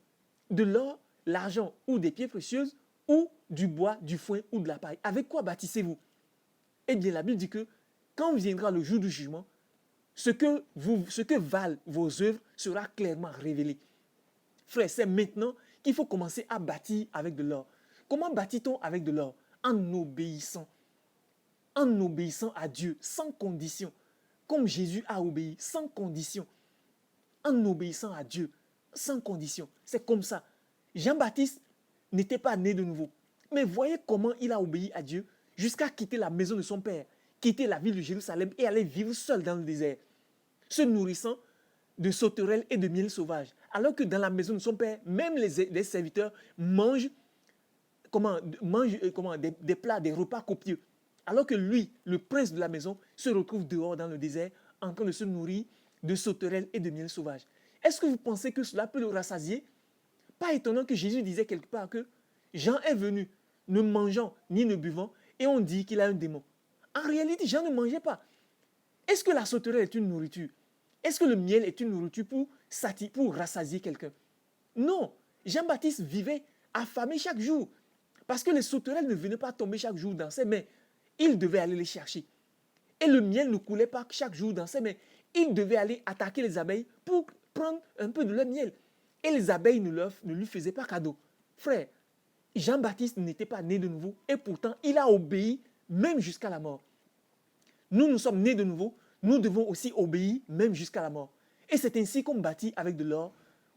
De l'or, l'argent ou des pierres précieuses ou du bois, du foin ou de la paille? Avec quoi bâtissez-vous? Eh bien, la Bible dit que quand viendra le jour du jugement, ce que valent vos œuvres sera clairement révélé. Frère, c'est maintenant qu'il faut commencer à bâtir avec de l'or. Comment bâtit-on avec de l'or? En obéissant. En obéissant à Dieu, sans condition. Comme Jésus a obéi, sans condition. En obéissant à Dieu, sans condition. C'est comme ça. Jean-Baptiste n'était pas né de nouveau. Mais voyez comment il a obéi à Dieu jusqu'à quitter la maison de son père, quitter la ville de Jérusalem et aller vivre seul dans le désert, se nourrissant de sauterelles et de miel sauvage. Alors que dans la maison de son père, même les serviteurs mangent, des plats, des repas copieux. Alors que lui, le prince de la maison, se retrouve dehors dans le désert en train de se nourrir de sauterelles et de miel sauvage. Est-ce que vous pensez que cela peut le rassasier? Pas étonnant que Jésus disait quelque part que Jean est venu ne mangeant ni ne buvant et on dit qu'il a un démon. En réalité, Jean ne mangeait pas. Est-ce que la sauterelle est une nourriture? Est-ce que le miel est une nourriture pour rassasier quelqu'un? Non. Jean-Baptiste vivait affamé chaque jour parce que les sauterelles ne venaient pas tomber chaque jour dans ses mains. Il devait aller les chercher. Et le miel ne coulait pas chaque jour dans ses mains. Il devait aller attaquer les abeilles pour prendre un peu de leur miel. Et les abeilles ne lui faisaient pas cadeau. Frère, Jean-Baptiste n'était pas né de nouveau et pourtant il a obéi même jusqu'à la mort. Nous sommes nés de nouveau, nous devons aussi obéir même jusqu'à la mort. Et c'est ainsi qu'on bâtit avec de l'or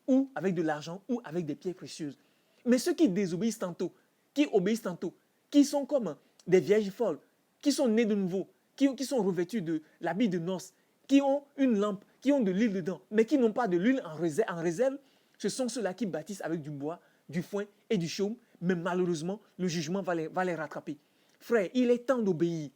ou avec de l'argent ou avec des pierres précieuses. Mais ceux qui désobéissent tantôt, qui obéissent tantôt, qui sont comme des vierges folles, qui sont nés de nouveau, qui sont revêtus de l'habit de noces, qui ont une lampe, qui ont de l'huile dedans, mais qui n'ont pas de l'huile en réserve, ce sont ceux-là qui bâtissent avec du bois, du foin et du chaume, mais malheureusement, le jugement va les rattraper. Frère, il est temps d'obéir.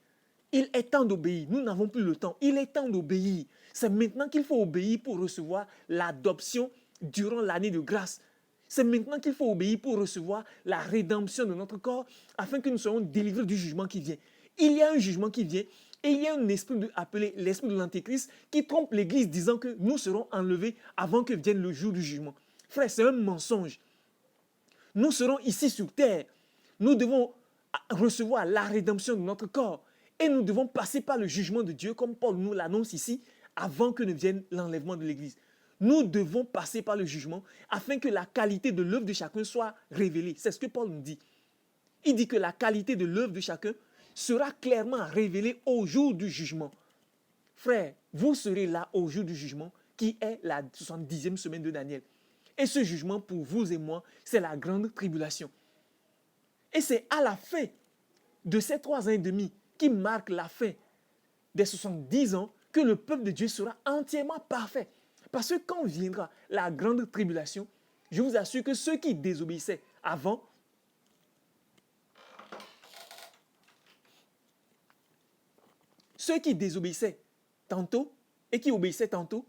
Il est temps d'obéir. Nous n'avons plus le temps. Il est temps d'obéir. C'est maintenant qu'il faut obéir pour recevoir l'adoption durant l'année de grâce. C'est maintenant qu'il faut obéir pour recevoir la rédemption de notre corps afin que nous soyons délivrés du jugement qui vient. Il y a un jugement qui vient et il y a un esprit appelé l'esprit de l'Antéchrist qui trompe l'Église disant que nous serons enlevés avant que vienne le jour du jugement. Frère, c'est un mensonge. Nous serons ici sur terre. Nous devons recevoir la rédemption de notre corps. Et nous devons passer par le jugement de Dieu, comme Paul nous l'annonce ici, avant que ne vienne l'enlèvement de l'Église. Nous devons passer par le jugement afin que la qualité de l'œuvre de chacun soit révélée. C'est ce que Paul nous dit. Il dit que la qualité de l'œuvre de chacun sera clairement révélée au jour du jugement. Frère, vous serez là au jour du jugement, qui est la 70e semaine de Daniel. Et ce jugement, pour vous et moi, c'est la grande tribulation. Et c'est à la fin de ces 3 ans et demi qui marque la fin des 70 ans que le peuple de Dieu sera entièrement parfait. Parce que quand viendra la grande tribulation, je vous assure que ceux qui désobéissaient avant, ceux qui désobéissaient tantôt et qui obéissaient tantôt,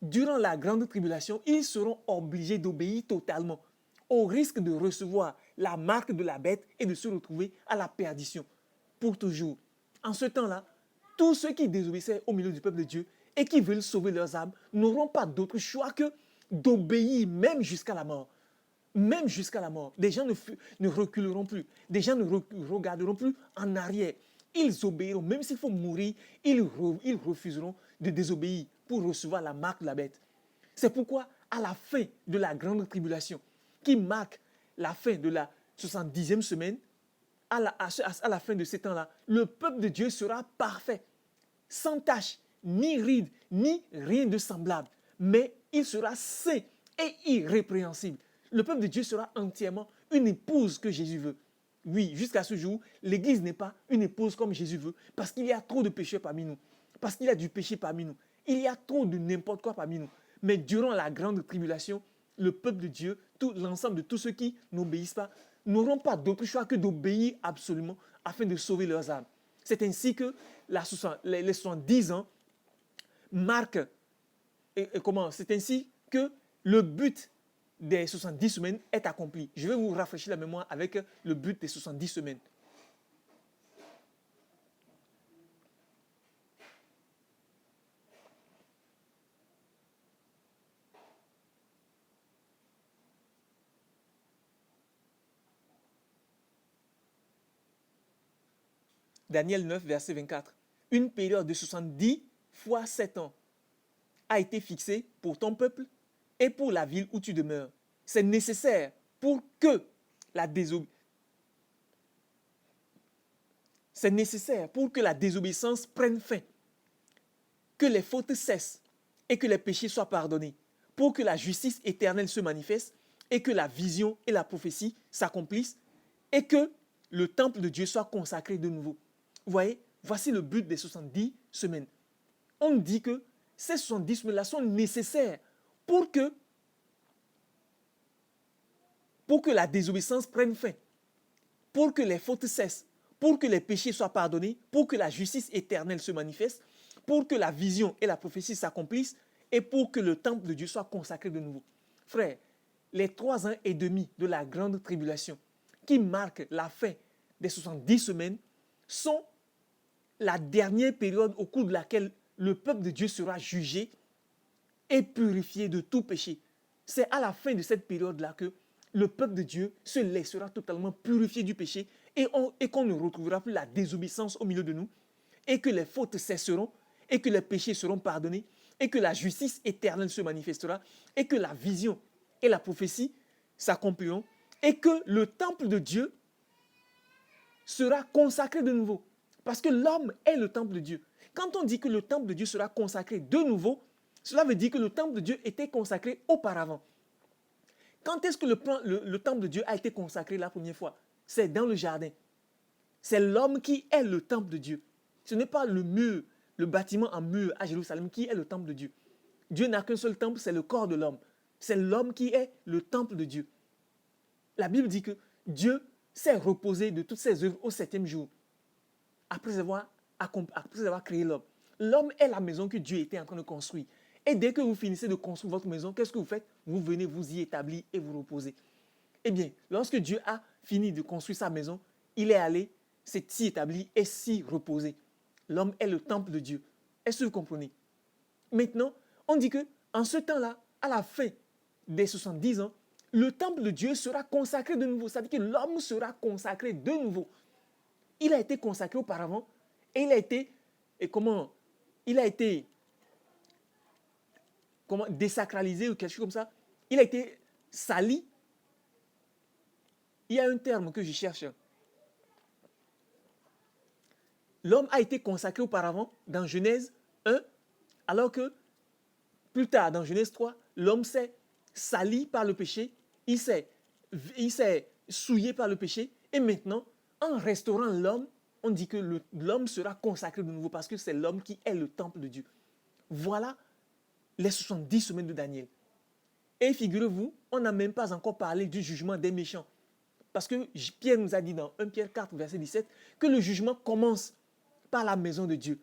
durant la grande tribulation, ils seront obligés d'obéir totalement, au risque de recevoir la marque de la bête et de se retrouver à la perdition pour toujours. En ce temps-là, tous ceux qui désobéissaient au milieu du peuple de Dieu et qui veulent sauver leurs âmes n'auront pas d'autre choix que d'obéir même jusqu'à la mort. Même jusqu'à la mort. Des gens ne reculeront plus. Des gens ne regarderont plus en arrière. Ils obéiront. Même s'il faut mourir, ils refuseront de désobéir pour recevoir la marque de la bête. C'est pourquoi, à la fin de la grande tribulation, qui marque la fin de la 70e semaine, à la fin de ces temps-là, le peuple de Dieu sera parfait, sans tache, ni ride, ni rien de semblable, mais il sera saint et irrépréhensible. Le peuple de Dieu sera entièrement une épouse que Jésus veut. Oui, jusqu'à ce jour, l'Église n'est pas une épouse comme Jésus veut, parce qu'il y a trop de péchés parmi nous, parce qu'il y a du péché parmi nous. Il y a trop de n'importe quoi parmi nous. Mais durant la grande tribulation, le peuple de Dieu, l'ensemble de tous ceux qui n'obéissent pas, n'auront pas d'autre choix que d'obéir absolument afin de sauver leurs âmes. C'est ainsi que les 70 ans marquent, c'est ainsi que le but des 70 semaines est accompli. Je vais vous rafraîchir la mémoire avec le but des 70 semaines. Daniel 9, verset 24. Une période de 70 fois 7 ans a été fixée pour ton peuple et pour la ville où tu demeures. C'est nécessaire pour que la désobéissance prenne fin, que les fautes cessent et que les péchés soient pardonnés, pour que la justice éternelle se manifeste et que la vision et la prophétie s'accomplissent et que le temple de Dieu soit consacré de nouveau. Vous voyez, voici le but des 70 semaines. On dit que ces 70 semaines-là sont nécessaires pour que la désobéissance prenne fin, pour que les fautes cessent, pour que les péchés soient pardonnés, pour que la justice éternelle se manifeste, pour que la vision et la prophétie s'accomplissent et pour que le temple de Dieu soit consacré de nouveau. Frères, les 3 ans et demi de la grande tribulation qui marquent la fin des 70 semaines sont la dernière période au cours de laquelle le peuple de Dieu sera jugé et purifié de tout péché. C'est à la fin de cette période-là que le peuple de Dieu se laissera totalement purifié du péché et qu'on ne retrouvera plus la désobéissance au milieu de nous et que les fautes cesseront et que les péchés seront pardonnés et que la justice éternelle se manifestera et que la vision et la prophétie s'accompliront et que le temple de Dieu sera consacré de nouveau. Parce que l'homme est le temple de Dieu. Quand on dit que le temple de Dieu sera consacré de nouveau, cela veut dire que le temple de Dieu était consacré auparavant. Quand est-ce que le temple de Dieu a été consacré la première fois? C'est dans le jardin. C'est l'homme qui est le temple de Dieu. Ce n'est pas le mur, le bâtiment en mur à Jérusalem qui est le temple de Dieu. Dieu n'a qu'un seul temple, c'est le corps de l'homme. C'est l'homme qui est le temple de Dieu. La Bible dit que Dieu s'est reposé de toutes ses œuvres au 7e jour. Après avoir créé l'homme. L'homme est la maison que Dieu était en train de construire. Et dès que vous finissez de construire votre maison, qu'est-ce que vous faites? Vous venez vous y établir et vous reposer. Eh bien, lorsque Dieu a fini de construire sa maison, il est allé s'y établir et s'y reposer. L'homme est le temple de Dieu. Est-ce que vous comprenez? Maintenant, on dit qu'en ce temps-là, à la fin des 70 ans, le temple de Dieu sera consacré de nouveau. C'est-à-dire que l'homme sera consacré de nouveau. Il a été consacré auparavant et il a été désacralisé ou quelque chose comme ça. Il a été sali. Il y a un terme que je cherche. L'homme a été consacré auparavant dans Genèse 1, alors que plus tard dans Genèse 3, l'homme s'est sali par le péché, il s'est souillé par le péché et maintenant, en restaurant l'homme, on dit que l'homme sera consacré de nouveau parce que c'est l'homme qui est le temple de Dieu. Voilà les 70 semaines de Daniel. Et figurez-vous, on n'a même pas encore parlé du jugement des méchants. Parce que Pierre nous a dit dans 1 Pierre 4, verset 17, que le jugement commence par la maison de Dieu.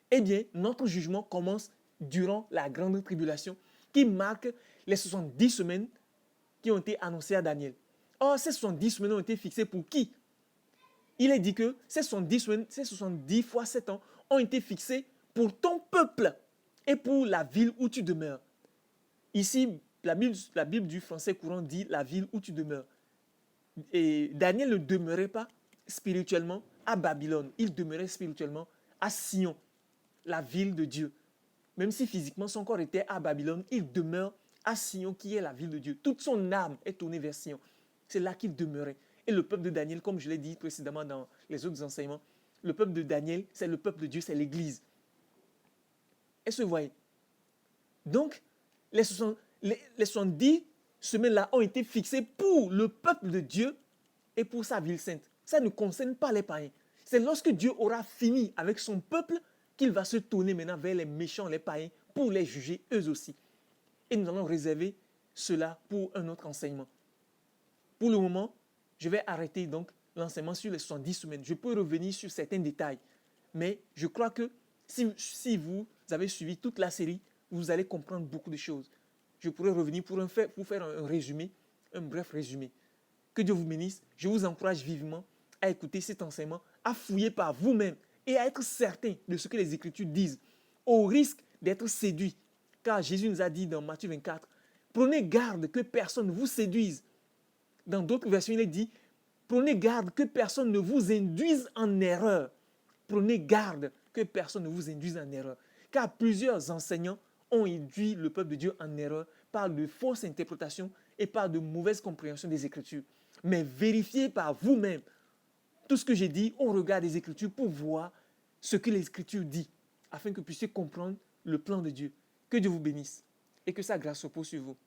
Eh bien, notre jugement commence durant la grande tribulation qui marque les 70 semaines qui ont été annoncées à Daniel. Or, ces 70 semaines ont été fixées pour qui? Il est dit que ces 70 fois 7 ans ont été fixés pour ton peuple et pour la ville où tu demeures. Ici, la Bible du français courant dit la ville où tu demeures. Et Daniel ne demeurait pas spirituellement à Babylone. Il demeurait spirituellement à Sion, la ville de Dieu. Même si physiquement son corps était à Babylone, il demeure à Sion qui est la ville de Dieu. Toute son âme est tournée vers Sion. C'est là qu'il demeurait. Et le peuple de Daniel, comme je l'ai dit précédemment dans les autres enseignements, le peuple de Daniel, c'est le peuple de Dieu, c'est l'Église. Est-ce que vous voyez? Donc, les 70 semaines-là ont été fixées pour le peuple de Dieu et pour sa ville sainte. Ça ne concerne pas les païens. C'est lorsque Dieu aura fini avec son peuple qu'il va se tourner maintenant vers les méchants, les païens, pour les juger eux aussi. Et nous allons réserver cela pour un autre enseignement. Pour le moment, je vais arrêter donc l'enseignement sur les 70 semaines. Je peux revenir sur certains détails, mais je crois que si vous avez suivi toute la série, vous allez comprendre beaucoup de choses. Je pourrais revenir pour faire un résumé, un bref résumé. Que Dieu vous bénisse. Je vous encourage vivement à écouter cet enseignement, à fouiller par vous-même et à être certain de ce que les Écritures disent, au risque d'être séduit. Car Jésus nous a dit dans Matthieu 24, prenez garde que personne ne vous séduise. Dans d'autres versions, il est dit, prenez garde que personne ne vous induise en erreur. Prenez garde que personne ne vous induise en erreur. Car plusieurs enseignants ont induit le peuple de Dieu en erreur par de fausses interprétations et par de mauvaises compréhensions des Écritures. Mais vérifiez par vous-même tout ce que j'ai dit au regard des Écritures pour voir ce que l'Écriture dit, afin que vous puissiez comprendre le plan de Dieu. Que Dieu vous bénisse et que sa grâce repose sur vous.